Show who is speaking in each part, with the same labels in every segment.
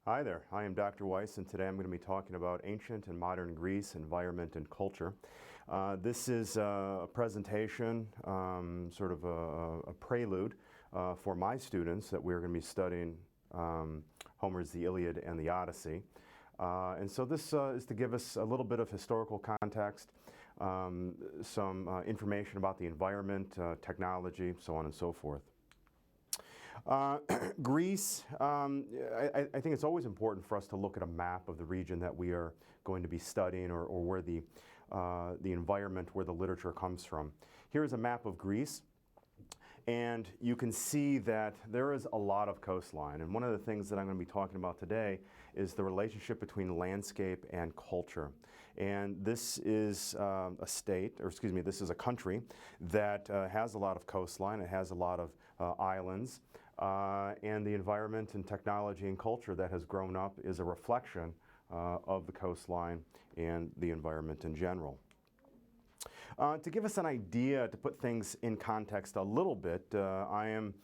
Speaker 1: Hi there, I am Dr. Weiss, and today I'm going to be talking about ancient and modern Greece, environment and culture. This is a presentation, sort of a prelude for my students that we're going to be studying Homer's The Iliad and the Odyssey. And so this is to give us a little bit of historical context, some information about the environment, technology, so on and so forth. Greece, I think it's always important for us to look at a map of the region that we are going to be studying, or where the environment, where the literature comes from. Here's a map of Greece, and you can see that there is a lot of coastline. And one of the things that I'm going to be talking about today is the relationship between landscape and culture. And this is this is a country that has a lot of coastline. It has a lot of islands. And the environment and technology and culture that has grown up is a reflection of the coastline and the environment in general. To give us an idea, to put things in context a little bit, I am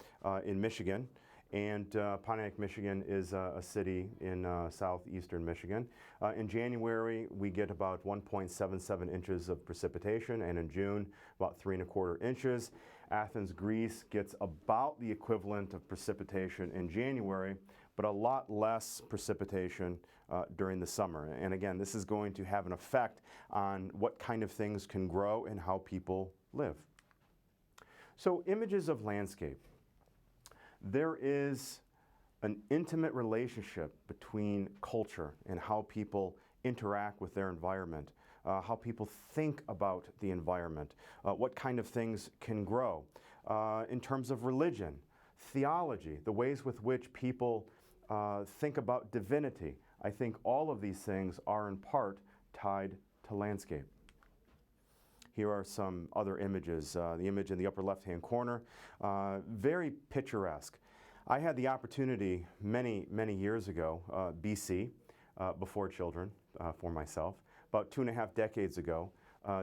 Speaker 1: in Michigan, and Pontiac, Michigan is a city in southeastern Michigan. In January, we get about 1.77 inches of precipitation, and in June, about 3¼ inches. Athens, Greece gets about the equivalent of precipitation in January, but a lot less precipitation during the summer. And again, this is going to have an effect on what kind of things can grow and how people live. So, images of landscape. There is an intimate relationship between culture and how people interact with their environment, how people think about the environment, what kind of things can grow. In terms of religion, theology, the ways with which people think about divinity, I think all of these things are in part tied to landscape. Here are some other images. The image in the upper left-hand corner, very picturesque. I had the opportunity many years ago, BC, before children, for myself, about 2.5 decades ago,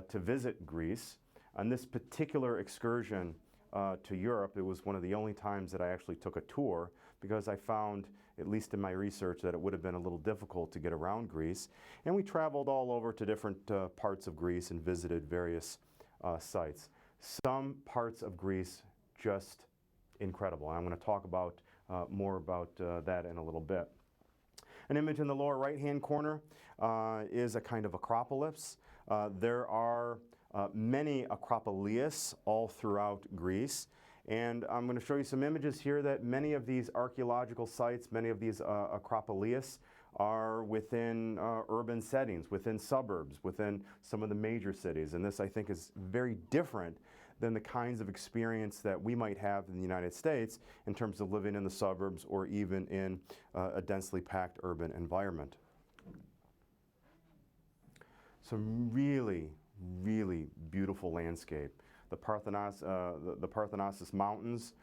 Speaker 1: to visit Greece. On this particular excursion to Europe, it was one of the only times that I actually took a tour, because I found, at least in my research, that it would have been a little difficult to get around Greece. And we traveled all over to different parts of Greece and visited various sites. Some parts of Greece just incredible. I'm going to talk about more about that in a little bit. An image in the lower right-hand corner is a kind of acropolis. There are many acropolias all throughout Greece. And I'm going to show you some images here that many of these archaeological sites, many of these acropolias, are within urban settings, within suburbs, within some of the major cities. And this, I think, is very different than the kinds of experience that we might have in the United States in terms of living in the suburbs or even in a densely packed urban environment. Some really beautiful landscape. The Parthenosus Mountains,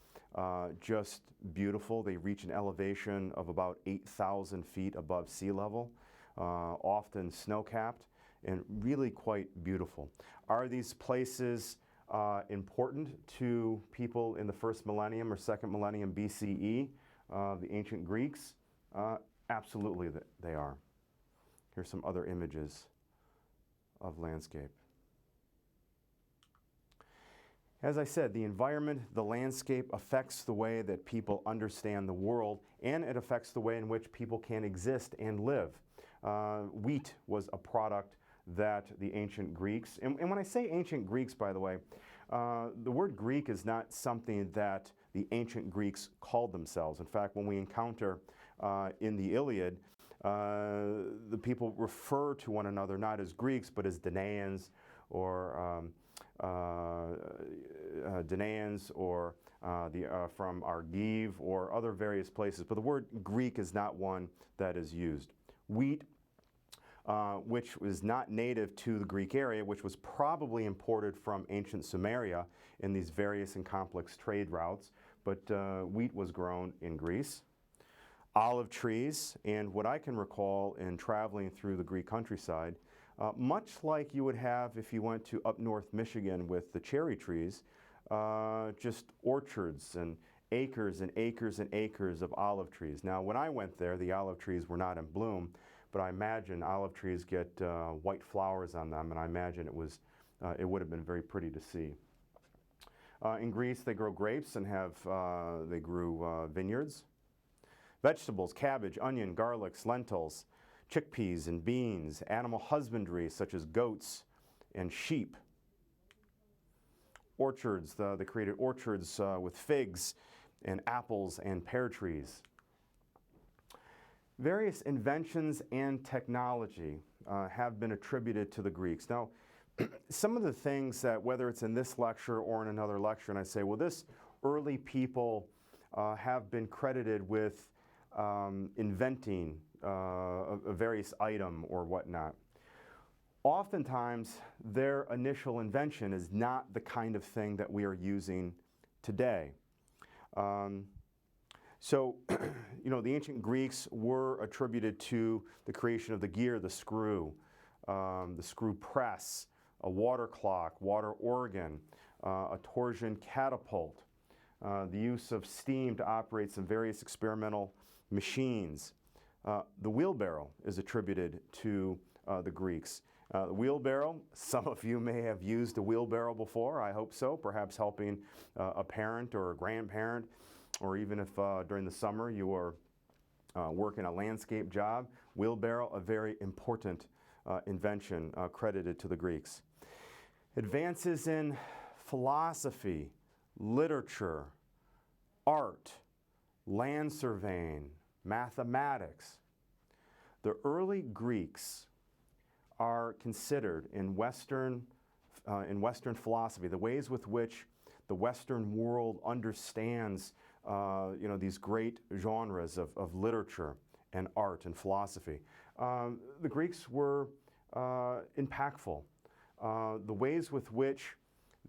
Speaker 1: just beautiful. They reach an elevation of about 8,000 feet above sea level, often snow-capped, and really quite beautiful. Are these places important to people in the first millennium or second millennium BCE, the ancient Greeks? Absolutely they are. Here's some other images of landscape. As I said, the environment, the landscape affects the way that people understand the world, and it affects the way in which people can exist and live. Wheat was a product that the ancient Greeks, and when I say ancient Greeks, by the way, the word Greek is not something that the ancient Greeks called themselves. In fact, when we encounter in the Iliad, the people refer to one another not as Greeks, but as Danaans, or from Argive, or other various places. But the word Greek is not one that is used. Wheat, which was not native to the Greek area, which was probably imported from ancient Sumeria in these various and complex trade routes, but wheat was grown in Greece. Olive trees, and what I can recall in traveling through the Greek countryside, much like you would have if you went to up north Michigan with the cherry trees, just orchards and acres and acres and acres of olive trees. Now, when I went there, the olive trees were not in bloom, but I imagine olive trees get white flowers on them, and I imagine it would have been very pretty to see. In Greece, they grow grapes and they grew vineyards. Vegetables, cabbage, onion, garlics, lentils, chickpeas and beans, animal husbandry such as goats and sheep. Orchards, they created orchards with figs and apples and pear trees. Various inventions and technology have been attributed to the Greeks. Now, some of the things that, whether it's in this lecture or in another lecture, and I say, well, this early people have been credited with inventing a various item or whatnot. Oftentimes, their initial invention is not the kind of thing that we are using today. So, the ancient Greeks were attributed to the creation of the gear, the screw press, a water clock, water organ, a torsion catapult, the use of steam to operate some various experimental machines. The wheelbarrow is attributed to the Greeks. The wheelbarrow, some of you may have used a wheelbarrow before, I hope so, perhaps helping a parent or a grandparent, or even if during the summer you are working a landscape job. Wheelbarrow, a very important invention credited to the Greeks. Advances in philosophy, literature, art, land surveying, mathematics. The early Greeks are considered in Western philosophy, the ways with which the Western world understands these great genres of literature and art and philosophy. The Greeks were impactful. The ways with which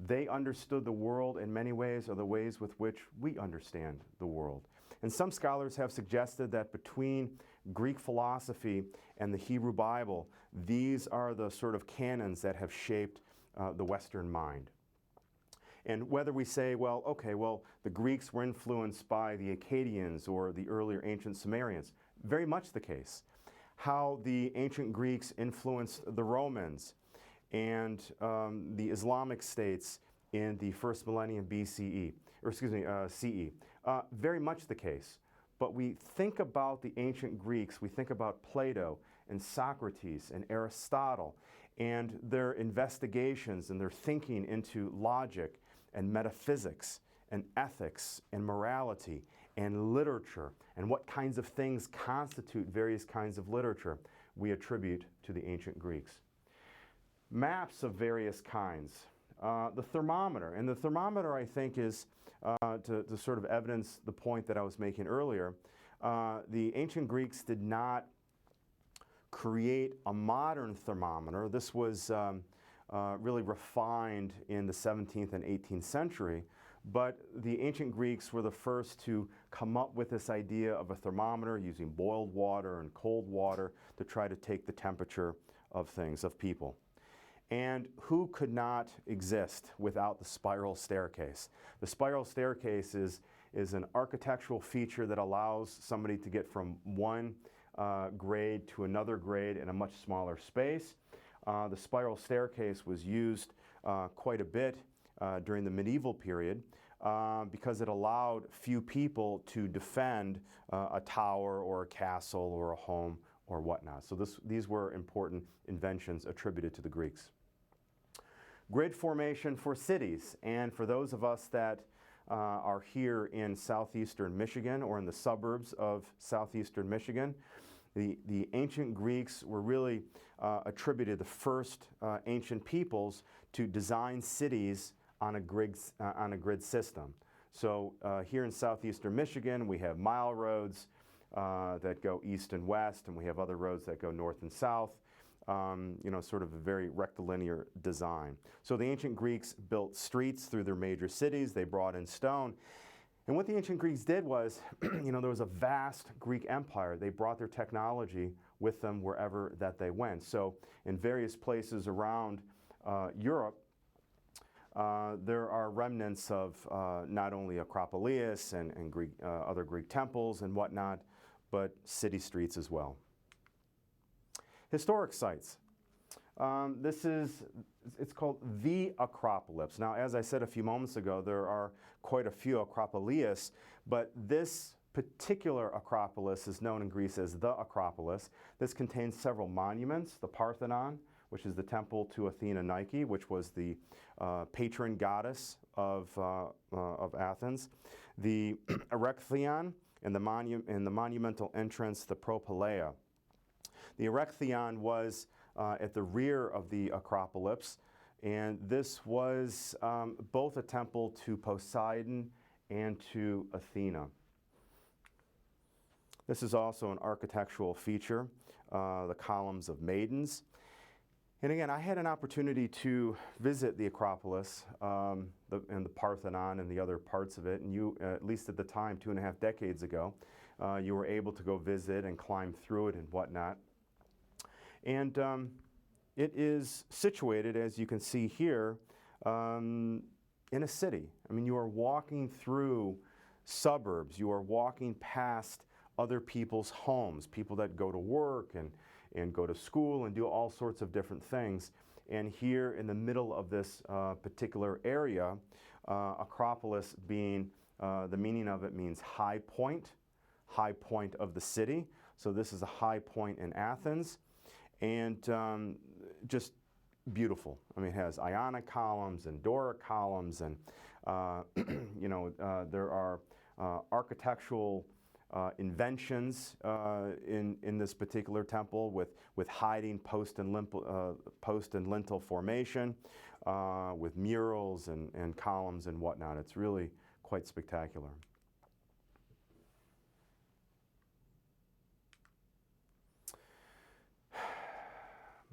Speaker 1: they understood the world in many ways are the ways with which we understand the world. And some scholars have suggested that between Greek philosophy and the Hebrew Bible, these are the sort of canons that have shaped the Western mind. And whether we say, the Greeks were influenced by the Akkadians or the earlier ancient Sumerians, very much the case. How the ancient Greeks influenced the Romans and the Islamic states in the first millennium BCE, CE. Very much the case. But we think about the ancient Greeks, we think about Plato and Socrates and Aristotle and their investigations and their thinking into logic and metaphysics and ethics and morality and literature and what kinds of things constitute various kinds of literature we attribute to the ancient Greeks. Maps of various kinds. The thermometer. And the thermometer, I think, is to sort of evidence the point that I was making earlier. The ancient Greeks did not create a modern thermometer. This was really refined in the 17th and 18th century. But the ancient Greeks were the first to come up with this idea of a thermometer using boiled water and cold water to try to take the temperature of things, of people. And who could not exist without the spiral staircase? The spiral staircase is an architectural feature that allows somebody to get from one grade to another grade in a much smaller space. The spiral staircase was used quite a bit during the medieval period because it allowed few people to defend a tower or a castle or a home or whatnot. So these were important inventions attributed to the Greeks. Grid formation for cities, and for those of us that are here in southeastern Michigan or in the suburbs of southeastern Michigan, the ancient Greeks were really attributed the first ancient peoples to design cities on a grid system. So here in southeastern Michigan, we have mile roads that go east and west, and we have other roads that go north and south. Sort of a very rectilinear design. So the ancient Greeks built streets through their major cities. They brought in stone. And what the ancient Greeks did was, there was a vast Greek empire. They brought their technology with them wherever that they went. So in various places around Europe, there are remnants of not only Acropolis and Greek, other Greek temples and whatnot, but city streets as well. Historic sites. It's called the Acropolis. Now, as I said a few moments ago, there are quite a few Acropolis, but this particular Acropolis is known in Greece as the Acropolis. This contains several monuments: the Parthenon, which is the temple to Athena Nike, which was the patron goddess of Athens; the Erechtheion, and the monumental entrance, the Propylaea. The Erechtheion was at the rear of the Acropolis, and this was both a temple to Poseidon and to Athena. This is also an architectural feature, the columns of maidens. And again, I had an opportunity to visit the Acropolis and the Parthenon and the other parts of it, and you, at least at the time, 2.5 decades ago, you were able to go visit and climb through it and whatnot. And it is situated, as you can see here, in a city. I mean, you are walking through suburbs. You are walking past other people's homes, people that go to work and go to school and do all sorts of different things. And here in the middle of this particular area, Acropolis being, the meaning of it means high point of the city. So this is a high point in Athens. And just beautiful. I mean, it has Ionic columns and Doric columns, and there are architectural inventions in this particular temple with hiding post and lintel formation, with murals and columns and whatnot. It's really quite spectacular.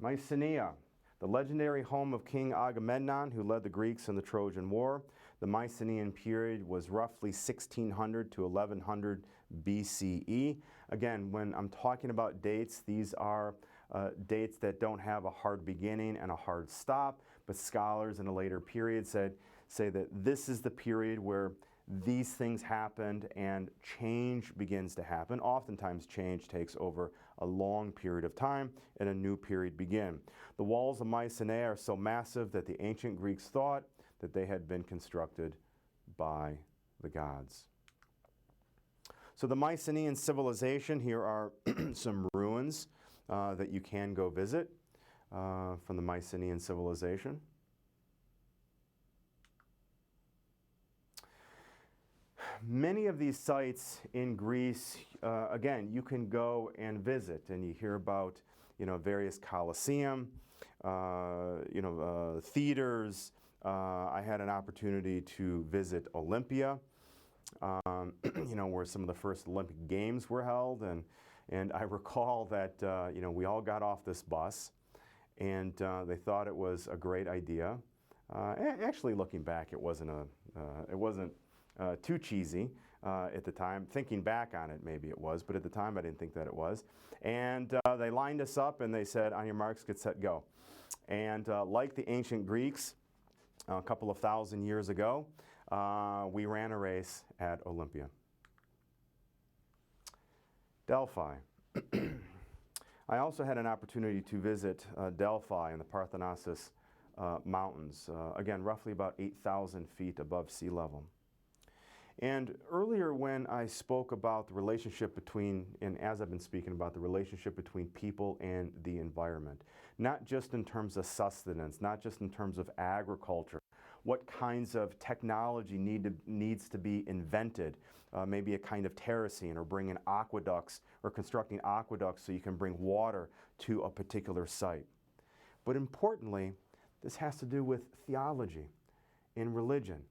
Speaker 1: Mycenae, the legendary home of King Agamemnon, who led the Greeks in the Trojan War. The Mycenaean period was roughly 1600 to 1100 BCE. Again, when I'm talking about dates, these are dates that don't have a hard beginning and a hard stop, but scholars in a later period say that this is the period where these things happened and change begins to happen. Oftentimes change takes over a long period of time and a new period begin. The walls of Mycenae are so massive that the ancient Greeks thought that they had been constructed by the gods. So the Mycenaean civilization, here are some ruins that you can go visit from the Mycenaean civilization. Many of these sites in Greece, again, you can go and visit, and you hear about, various Colosseum, theaters. I had an opportunity to visit Olympia, where some of the first Olympic Games were held, and I recall that, we all got off this bus, and they thought it was a great idea. Actually, looking back, it wasn't too cheesy at the time. Thinking back on it, maybe it was, but at the time I didn't think that it was. And they lined us up and they said, on your marks, get set, go. And like the ancient Greeks, a couple of thousand years ago, we ran a race at Olympia. Delphi. I also had an opportunity to visit Delphi in the Parthenosus Mountains, again, roughly about 8,000 feet above sea level. And earlier when I spoke about the relationship between, and as I've been speaking about the relationship between people and the environment, not just in terms of sustenance, not just in terms of agriculture, what kinds of technology needs to be invented, maybe a kind of terracing or bringing aqueducts or constructing aqueducts so you can bring water to a particular site. But importantly, this has to do with theology and religion,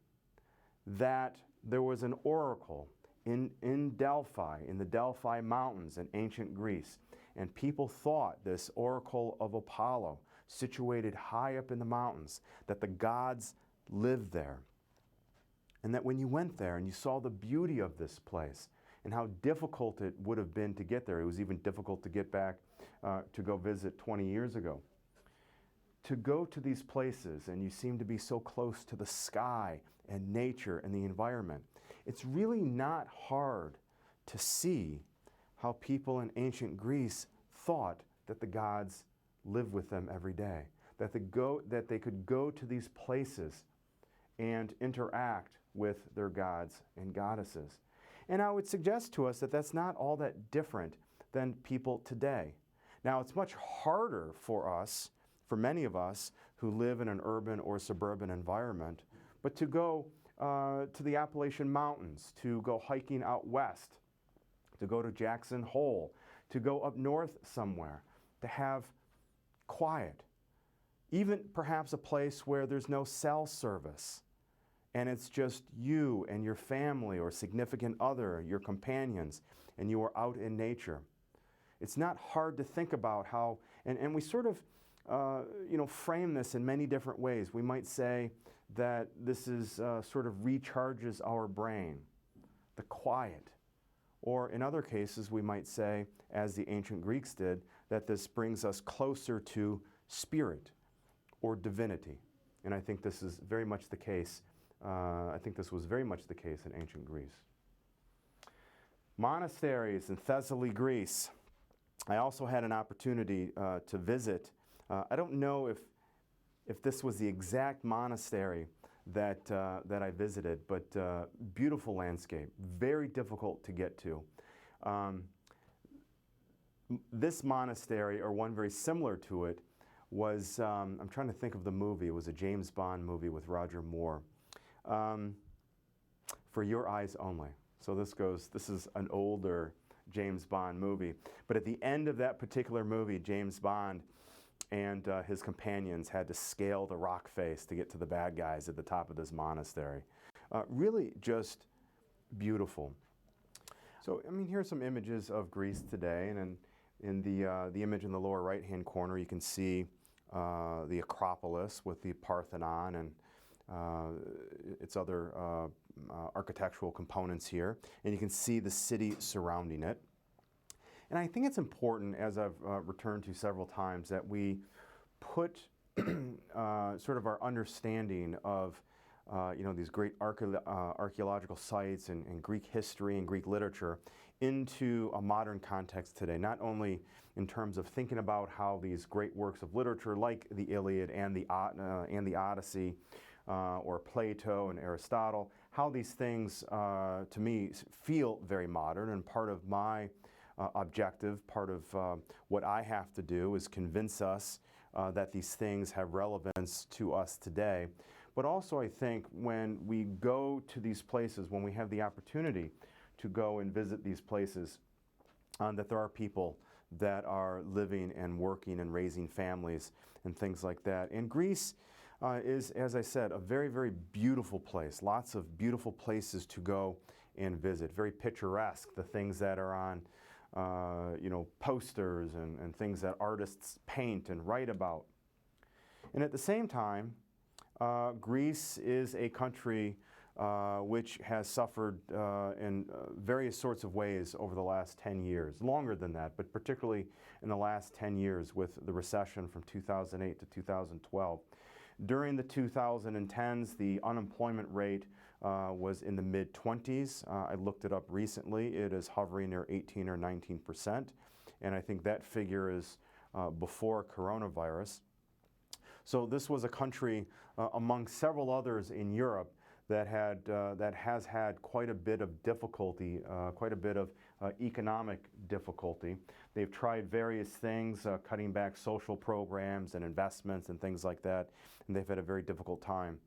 Speaker 1: that there was an oracle in Delphi, in the Delphi Mountains in ancient Greece, and people thought this oracle of Apollo, situated high up in the mountains, that the gods lived there. And that when you went there and you saw the beauty of this place and how difficult it would have been to get there, it was even difficult to get back to go visit 20 years ago. to go to these places, and you seem to be so close to the sky and nature and the environment, it's really not hard to see how people in ancient Greece thought that the gods lived with them every day, that they could go to these places and interact with their gods and goddesses. And I would suggest to us that that's not all that different than people today. Now, it's much harder for us, for many of us who live in an urban or suburban environment, but to go to the Appalachian Mountains, to go hiking out west, to go to Jackson Hole, to go up north somewhere, to have quiet, even perhaps a place where there's no cell service, and it's just you and your family or significant other, your companions, and you are out in nature. It's not hard to think about how, and we sort of frame this in many different ways. We might say that this is sort of recharges our brain, the quiet. Or in other cases, we might say, as the ancient Greeks did, that this brings us closer to spirit or divinity. And I think this is very much the case. I think this was very much the case in ancient Greece. Monasteries in Thessaly, Greece. I also had an opportunity to visit. I don't know if this was the exact monastery that I visited, but beautiful landscape, very difficult to get to. This monastery, or one very similar to it, was, I'm trying to think of the movie, it was a James Bond movie with Roger Moore, For Your Eyes Only. So this is an older James Bond movie. But at the end of that particular movie, James Bond and his companions had to scale the rock face to get to the bad guys at the top of this monastery. Really just beautiful. So, I mean, here are some images of Greece today, and in the image in the lower right-hand corner, you can see the Acropolis with the Parthenon and its other architectural components here, and you can see the city surrounding it. And I think it's important, as I've returned to several times, that we put sort of our understanding of these great archaeological sites and Greek history and Greek literature into a modern context today, not only in terms of thinking about how these great works of literature like the Iliad and the Odyssey or Plato and Aristotle, how these things, to me, feel very modern, and part of my objective, part of what I have to do is convince us that these things have relevance to us today. But also I think when we go to these places, when we have the opportunity to go and visit these places, that there are people that are living and working and raising families and things like that. And Greece is, as I said, a very, very beautiful place. Lots of beautiful places to go and visit. Very picturesque, the things that are on posters and things that artists paint and write about. And at the same time, Greece is a country which has suffered in various sorts of ways over the last 10 years, longer than that, but particularly in the last 10 years with the recession from 2008 to 2012. During the 2010s, the unemployment rate was in the mid-20s. I looked it up recently. It is hovering near 18 or 19%, and I think that figure is before coronavirus. So this was a country among several others in Europe that has had quite a bit of difficulty, quite a bit of economic difficulty. They've tried various things, cutting back social programs and investments and things like that, and they've had a very difficult time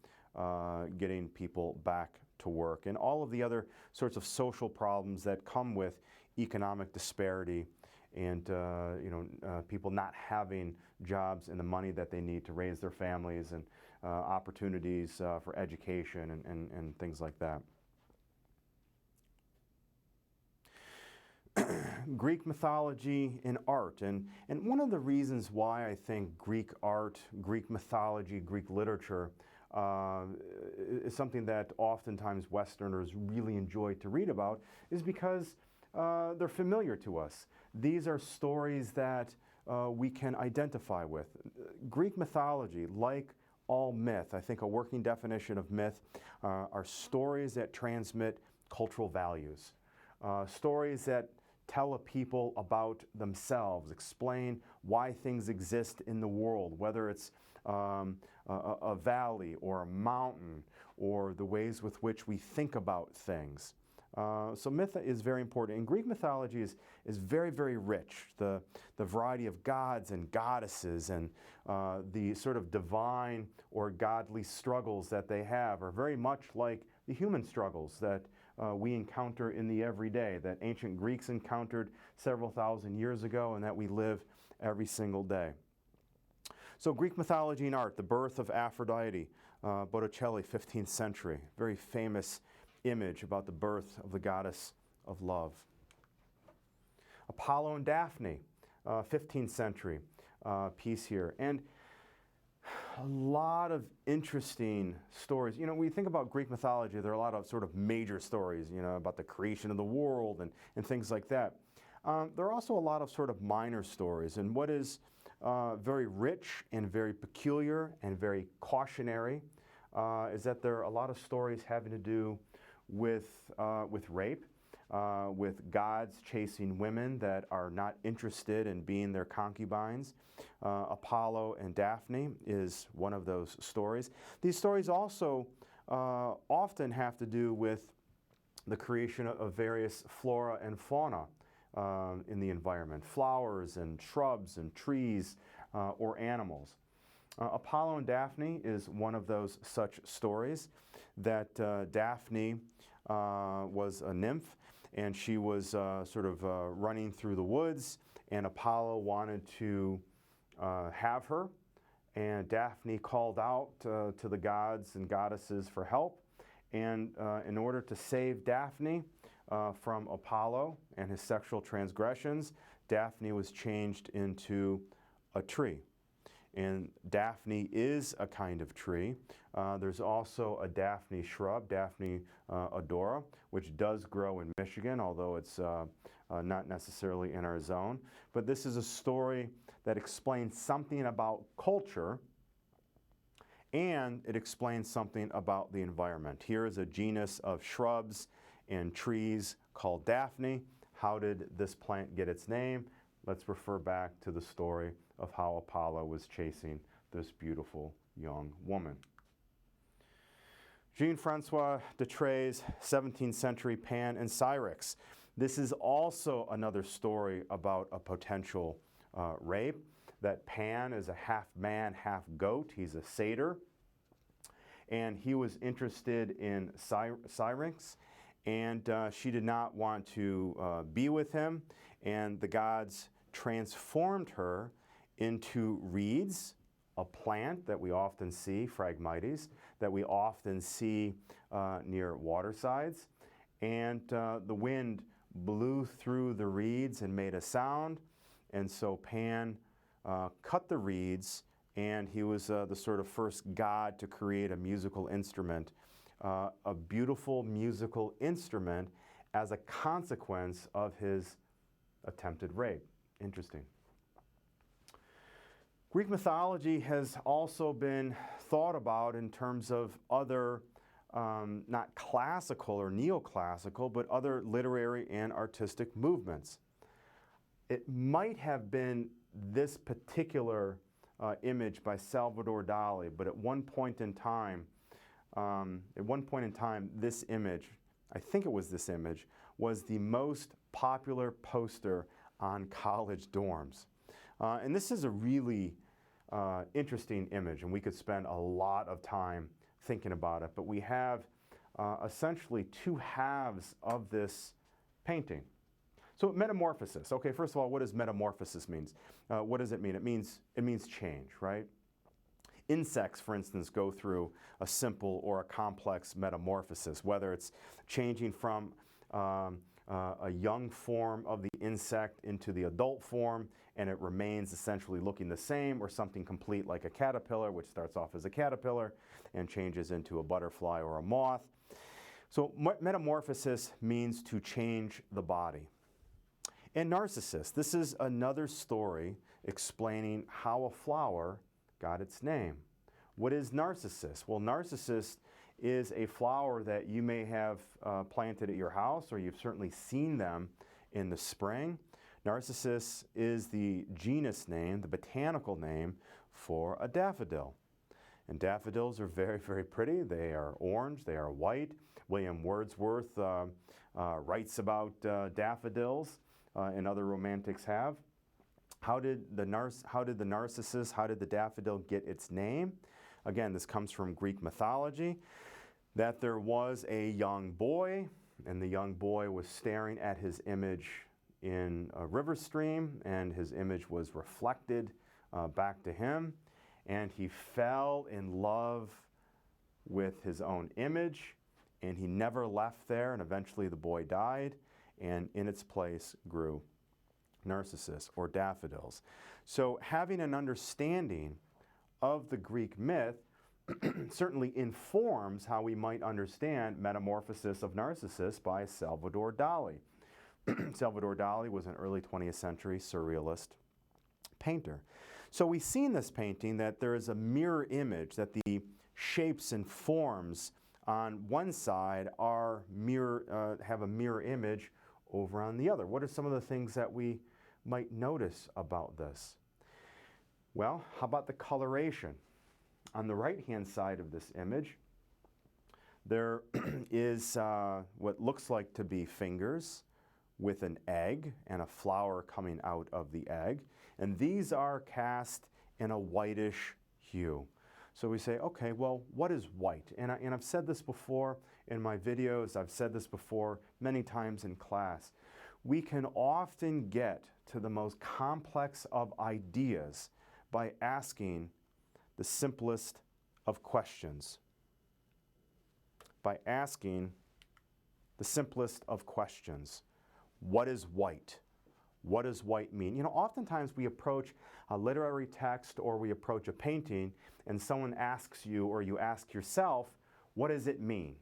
Speaker 1: getting people back to work, and all of the other sorts of social problems that come with economic disparity and people not having jobs and the money that they need to raise their families, and opportunities for education and things like that. Greek mythology and art, and one of the reasons why I think Greek art, Greek mythology, Greek literature is something that oftentimes Westerners really enjoy to read about, is because they're familiar to us. These are stories that we can identify with. Greek mythology, like all myth, I think a working definition of myth are stories that transmit cultural values, stories that tell a people about themselves, explain why things exist in the world, whether it's a valley or a mountain or the ways with which we think about things. So myth is very important. And Greek mythology is very, very rich. The variety of gods and goddesses and the sort of divine or godly struggles that they have are very much like the human struggles that we encounter in the everyday, that ancient Greeks encountered several thousand years ago and that we live every single day. So Greek mythology and art, the birth of Aphrodite, Botticelli, 15th century, very famous image about the birth of the goddess of love. Apollo and Daphne, 15th century piece here. And a lot of interesting stories. You know, when you think about Greek mythology, there are a lot of sort of major stories, you know, about the creation of the world and things like that. There are also a lot of sort of minor stories. And what is very rich and very peculiar and very cautionary is that there are a lot of stories having to do with rape, with gods chasing women that are not interested in being their concubines. Apollo and Daphne is one of those stories. These stories also often have to do with the creation of various flora and fauna in the environment, flowers and shrubs and trees or animals. Apollo and Daphne is one of those such stories, that Daphne was a nymph, and she was sort of running through the woods, and Apollo wanted to have her, and Daphne called out to the gods and goddesses for help, and in order to save Daphne from Apollo and his sexual transgressions, Daphne was changed into a tree. And Daphne is a kind of tree. There's also a Daphne shrub, Daphne odora, which does grow in Michigan, although it's not necessarily in our zone. But this is a story that explains something about culture, and it explains something about the environment. Here is a genus of shrubs and trees called Daphne. How did this plant get its name? Let's refer back to the story of how Apollo was chasing this beautiful young woman. Jean-Francois Detray's 17th century Pan and Syrinx. This is also another story about a potential rape, that Pan is a half man, half goat. He's a satyr. And he was interested in Syrinx, and she did not want to be with him, and the gods transformed her into reeds, a plant that we often see, Phragmites, that we often see near watersides. And the wind blew through the reeds and made a sound, and so Pan cut the reeds, and he was the sort of first god to create a musical instrument, a beautiful musical instrument as a consequence of his attempted rape. Interesting. Greek mythology has also been thought about in terms of other, not classical or neoclassical, but other literary and artistic movements. It might have been this particular image by Salvador Dali, but at one point in time, this image, I think it was this image, was the most popular poster on college dorms. And this is a really interesting image, and we could spend a lot of time thinking about it, but we have essentially two halves of this painting. So metamorphosis. Okay, first of all, what does metamorphosis mean? What does it mean? It means change, right? Insects, for instance, go through a simple or a complex metamorphosis, whether it's changing from a young form of the insect into the adult form, and it remains essentially looking the same, or something complete like a caterpillar, which starts off as a caterpillar and changes into a butterfly or a moth. So metamorphosis means to change the body. And Narcissus, this is another story explaining how a flower got its name. What is Narcissus? Well, Narcissus is a flower that you may have planted at your house, or you've certainly seen them in the spring. Narcissus is the genus name, the botanical name for a daffodil. And daffodils are very, very pretty. They are orange, they are white. William Wordsworth writes about daffodils, and other romantics have. How did the narcissus, how did the daffodil get its name? Again, this comes from Greek mythology, that there was a young boy, and the young boy was staring at his image in a river stream, and his image was reflected back to him, and he fell in love with his own image, and he never left there, and eventually the boy died, and in its place grew narcissus, or daffodils. So having an understanding of the Greek myth certainly informs how we might understand Metamorphosis of Narcissus by Salvador Dali. Salvador Dali was an early 20th century surrealist painter. So we see in this painting that there is a mirror image, that the shapes and forms on one side have a mirror image over on the other. What are some of the things that we might notice about this? Well, how about the coloration? On the right-hand side of this image, there is what looks like to be fingers with an egg and a flower coming out of the egg. And these are cast in a whitish hue. So we say, okay, well, what is white? And I've said this before in my videos, I've said this before many times in class. We can often get to the most complex of ideas by asking the simplest of questions. By asking the simplest of questions. What is white? What does white mean? You know, oftentimes we approach a literary text or we approach a painting and someone asks you, or you ask yourself, what does it mean?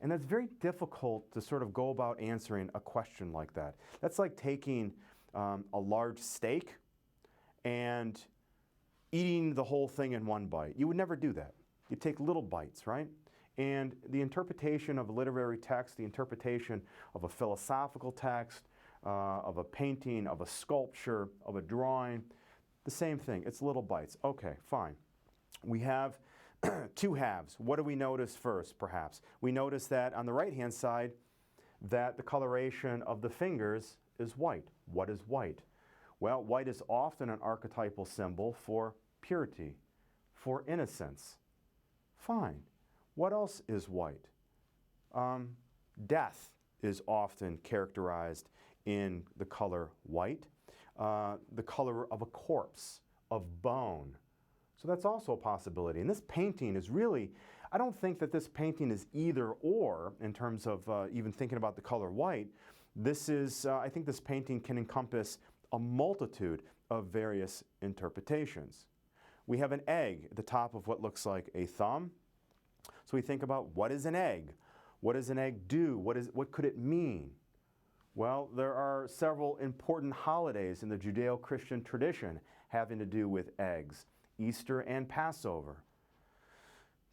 Speaker 1: And that's very difficult to sort of go about answering a question like that. That's like taking a large steak and eating the whole thing in one bite. You would never do that. You take little bites, right? And the interpretation of a literary text, the interpretation of a philosophical text, of a painting, of a sculpture, of a drawing, the same thing. It's little bites. Okay, fine. We have two halves. What do we notice first, perhaps? We notice that on the right-hand side, that the coloration of the fingers is white. What is white? Well, white is often an archetypal symbol for purity, for innocence. Fine. What else is white? Death is often characterized in the color white, the color of a corpse, of bone. So that's also a possibility. And this painting is really, I don't think that this painting is either or in terms of even thinking about the color white. This is, I think this painting can encompass a multitude of various interpretations. We have an egg at the top of what looks like a thumb. So we think about, what is an egg? What does an egg do? What could it mean? Well, there are several important holidays in the Judeo-Christian tradition having to do with eggs. Easter and Passover.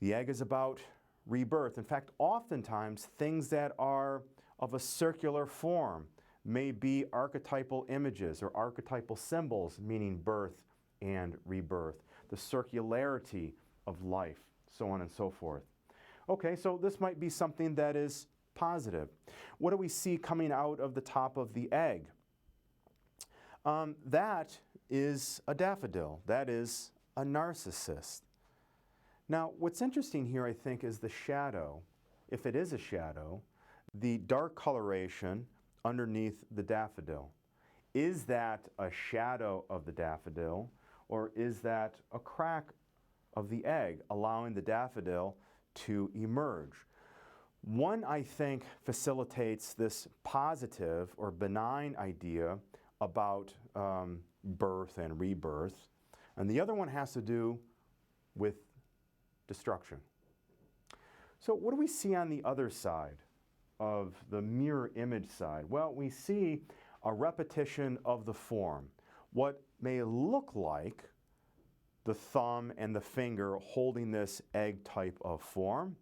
Speaker 1: The egg is about rebirth. In fact, oftentimes things that are of a circular form may be archetypal images or archetypal symbols, meaning birth and rebirth, the circularity of life, so on and so forth. Okay, so this might be something that is positive. What do we see coming out of the top of the egg? That is a daffodil. That is a narcissus. Now, what's interesting here, I think, is the shadow. If it is a shadow, the dark coloration underneath the daffodil. Is that a shadow of the daffodil, or is that a crack of the egg, allowing the daffodil to emerge? One, I think, facilitates this positive or benign idea about birth and rebirth, and the other one has to do with destruction. So what do we see on the other side of the mirror image side? Well, we see a repetition of the form. What may look like the thumb and the finger holding this egg type of form,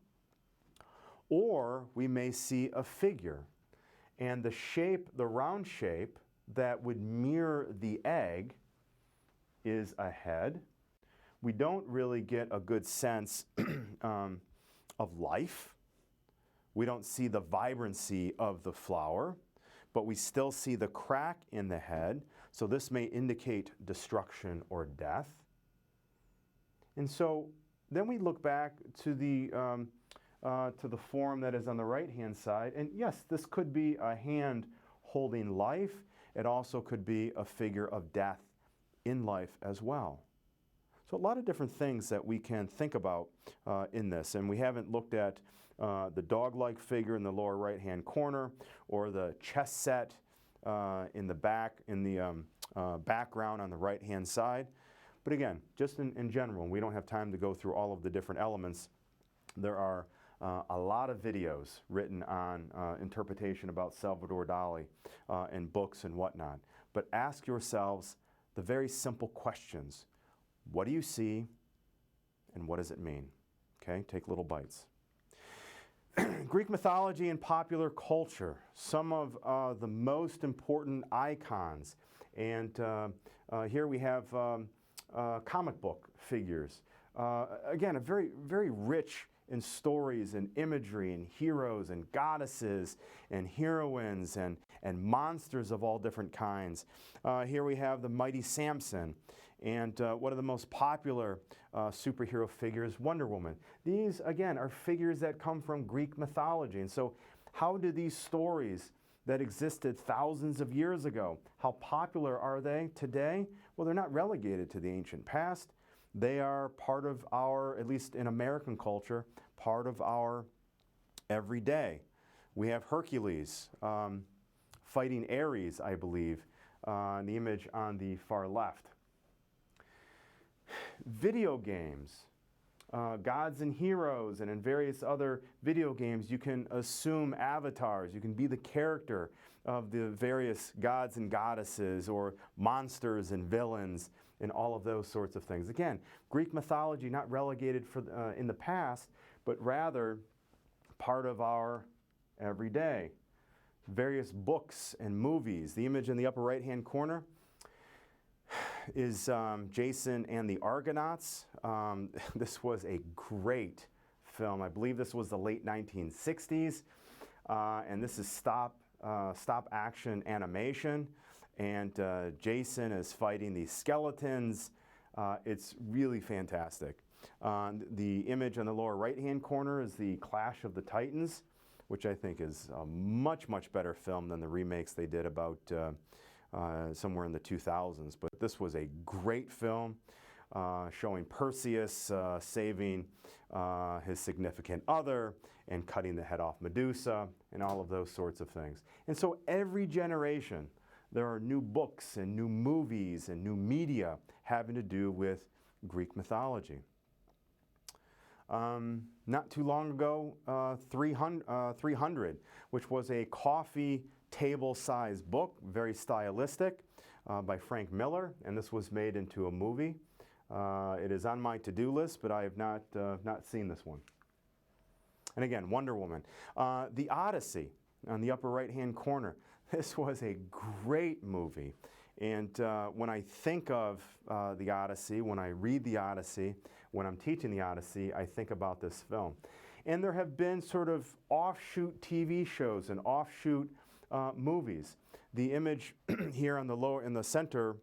Speaker 1: or we may see a figure. And the shape, the round shape that would mirror the egg is a head. We don't really get a good sense of life. We don't see the vibrancy of the flower, but we still see the crack in the head. So this may indicate destruction or death. And so then we look back to the form that is on the right-hand side. And yes, this could be a hand holding life. It also could be a figure of death in life as well. So a lot of different things that we can think about in this. And we haven't looked at the dog-like figure in the lower right-hand corner, or the chess set in the background on the right-hand side. But again, just in general, we don't have time to go through all of the different elements. There are a lot of videos written on interpretation about Salvador Dali and books and whatnot. But ask yourselves the very simple questions. What do you see, and what does it mean? Okay, take little bites. Greek mythology and popular culture, some of the most important icons. And here we have comic book figures. Again, a very, very rich in stories and imagery and heroes and goddesses and heroines and monsters of all different kinds. Here we have the mighty Samson, and one of the most popular superhero figures, Wonder Woman. These, again, are figures that come from Greek mythology. And so how do these stories that existed thousands of years ago, how popular are they today? Well, they're not relegated to the ancient past. They are part of our, at least in American culture, part of our everyday. We have Hercules fighting Ares, I believe, the image on the far left. Video games, gods and heroes, and in various other video games, you can assume avatars. You can be the character of the various gods and goddesses, or monsters and villains, and all of those sorts of things. Again, Greek mythology not relegated in the past, but rather part of our everyday. Various books and movies. The image in the upper right-hand corner is Jason and the Argonauts. This was a great film. I believe this was the late 1960s, and this is stop action animation. And Jason is fighting these skeletons. It's really fantastic. The image on the lower right-hand corner is the Clash of the Titans, which I think is a much, much better film than the remakes they did about somewhere in the 2000s. But this was a great film showing Perseus saving his significant other and cutting the head off Medusa and all of those sorts of things. And so every generation, there are new books and new movies and new media having to do with Greek mythology. Not too long ago, 300, which was a coffee table-sized book, very stylistic, by Frank Miller, and this was made into a movie. It is on my to-do list, but I have not seen this one. And again, Wonder Woman. The Odyssey, on the upper right-hand corner. This was a great movie. And when I think of the Odyssey, when I read the Odyssey, when I'm teaching the Odyssey, I think about this film. And there have been sort of offshoot TV shows and offshoot movies. The image here on the lower, in the center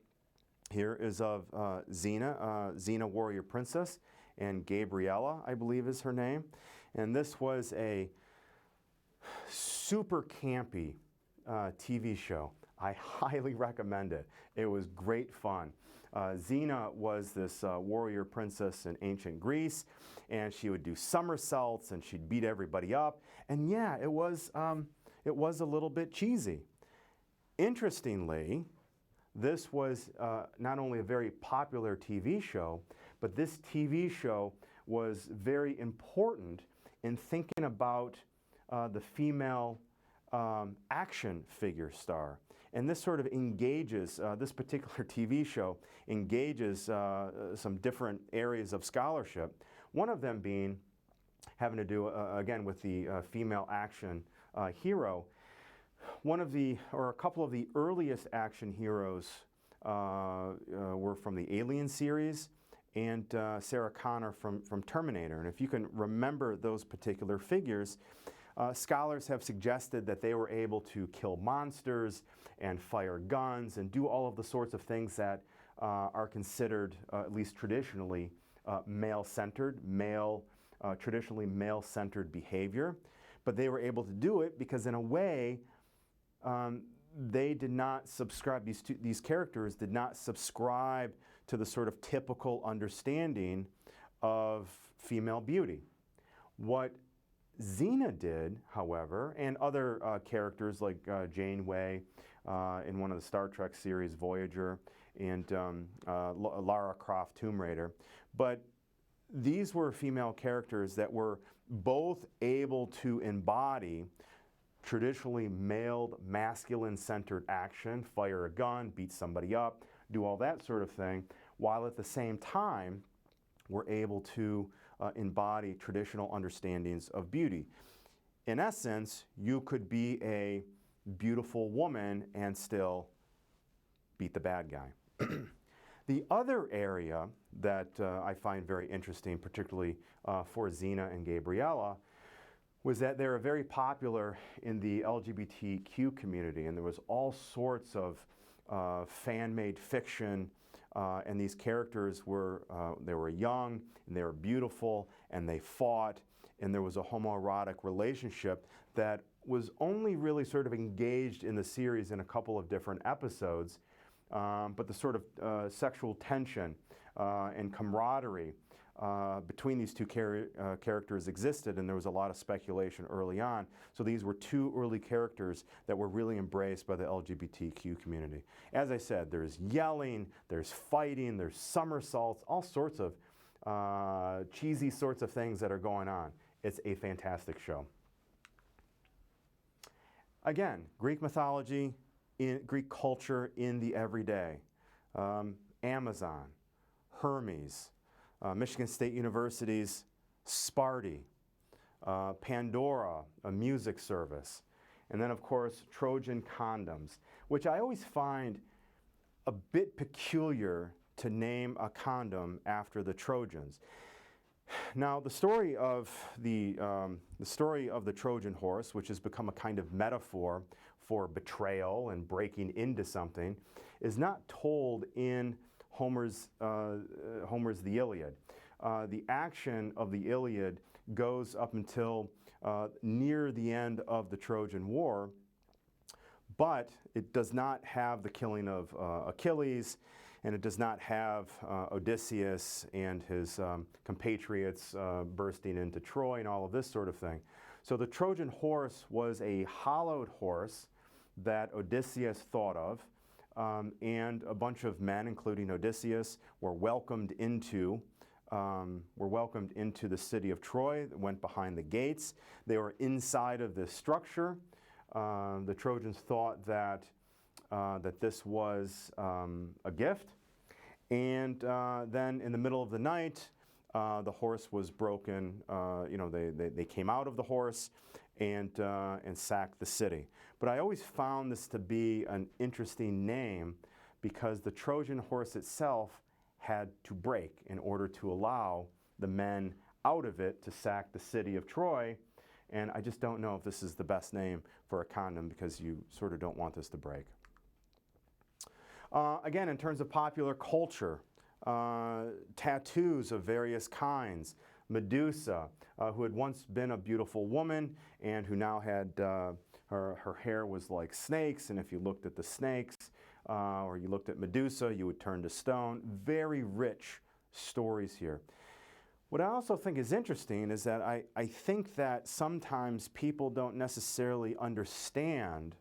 Speaker 1: here, is of Xena, Warrior Princess, and Gabriella, I believe is her name. And this was a super campy TV show. I highly recommend it. It was great fun. Xena was this warrior princess in ancient Greece, and she would do somersaults and she'd beat everybody up. And yeah, it was a little bit cheesy. Interestingly, this was not only a very popular TV show, but this TV show was very important in thinking about the female action figure star. And this sort of engages, this particular TV show engages some different areas of scholarship. One of them being having to do, again, with the female action hero. One of the, or a couple of the earliest action heroes were from the Alien series, and Sarah Connor from Terminator. And if you can remember those particular figures, scholars have suggested that they were able to kill monsters and fire guns and do all of the sorts of things that are considered, at least traditionally, male-centered, traditionally male-centered behavior. But they were able to do it because, in a way, they did not subscribe, these characters did not subscribe to the sort of typical understanding of female beauty. What Xena did, however, and other characters like Janeway in one of the Star Trek series, Voyager, and Lara Croft, Tomb Raider, but these were female characters that were both able to embody traditionally male, masculine-centered action, fire a gun, beat somebody up, do all that sort of thing, while at the same time were able to embody traditional understandings of beauty. In essence, you could be a beautiful woman and still beat the bad guy. The other area that I find very interesting, particularly for Xena and Gabriella, was that they were very popular in the LGBTQ community, and there was all sorts of fan-made fiction, and these characters were, they were young, and they were beautiful, and they fought, and there was a homoerotic relationship that was only really sort of engaged in the series in a couple of different episodes, but the sort of sexual tension and camaraderie between these two characters existed, and there was a lot of speculation early on. So these were two early characters that were really embraced by the LGBTQ community. As I said, there's yelling, there's fighting, there's somersaults, all sorts of cheesy sorts of things that are going on. It's a fantastic show. Again, Greek mythology, Greek culture in the everyday. Amazon, Hermes, Michigan State University's Sparty, Pandora, a music service, and then of course Trojan condoms, which I always find a bit peculiar to name a condom after the Trojans. Now, the story of the Trojan horse, which has become a kind of metaphor for betrayal and breaking into something, is not told in Homer's The Iliad. The action of the Iliad goes up until near the end of the Trojan War, but it does not have the killing of Achilles, and it does not have Odysseus and his compatriots bursting into Troy and all of this sort of thing. So the Trojan horse was a hollowed horse that Odysseus thought of, and a bunch of men, including Odysseus, were welcomed into the city of Troy, went behind the gates. They were inside of this structure. The Trojans thought that this was a gift, and then in the middle of the night, the horse was broken. They came out of the horse and sacked the city. But I always found this to be an interesting name because the Trojan horse itself had to break in order to allow the men out of it to sack the city of Troy. And I just don't know if this is the best name for a condom because you sort of don't want this to break. Again, in terms of popular culture, tattoos of various kinds. Medusa, who had once been a beautiful woman and who now had, her hair was like snakes, and if you looked at the snakes or you looked at Medusa, you would turn to stone. Very rich stories here. What I also think is interesting is that I think that sometimes people don't necessarily understand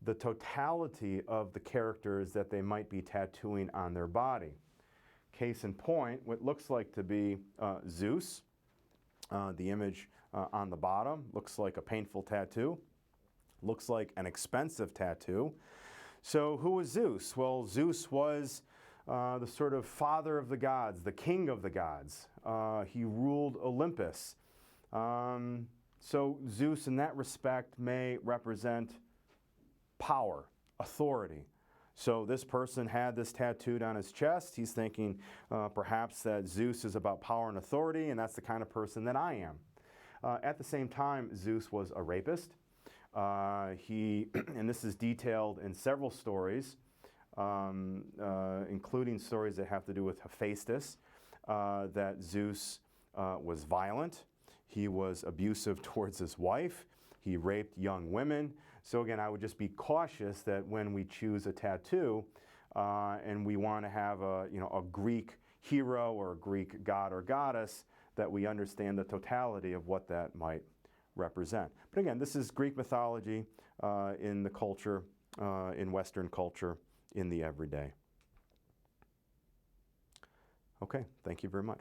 Speaker 1: the totality of the characters that they might be tattooing on their body. Case in point, what looks like to be Zeus, the image on the bottom, looks like a painful tattoo. Looks like an expensive tattoo. So who was Zeus? Well, Zeus was the sort of father of the gods, the king of the gods. He ruled Olympus. So Zeus in that respect may represent power, authority. So this person had this tattooed on his chest. He's thinking perhaps that Zeus is about power and authority, and that's the kind of person that I am. At the same time, Zeus was a rapist. And this is detailed in several stories, including stories that have to do with Hephaestus, that Zeus was violent. He was abusive towards his wife. He raped young women. So again, I would just be cautious that when we choose a tattoo and we want to have a Greek hero or a Greek god or goddess, that we understand the totality of what that might represent. But again, this is Greek mythology in the culture, in Western culture, in the everyday. Okay, thank you very much.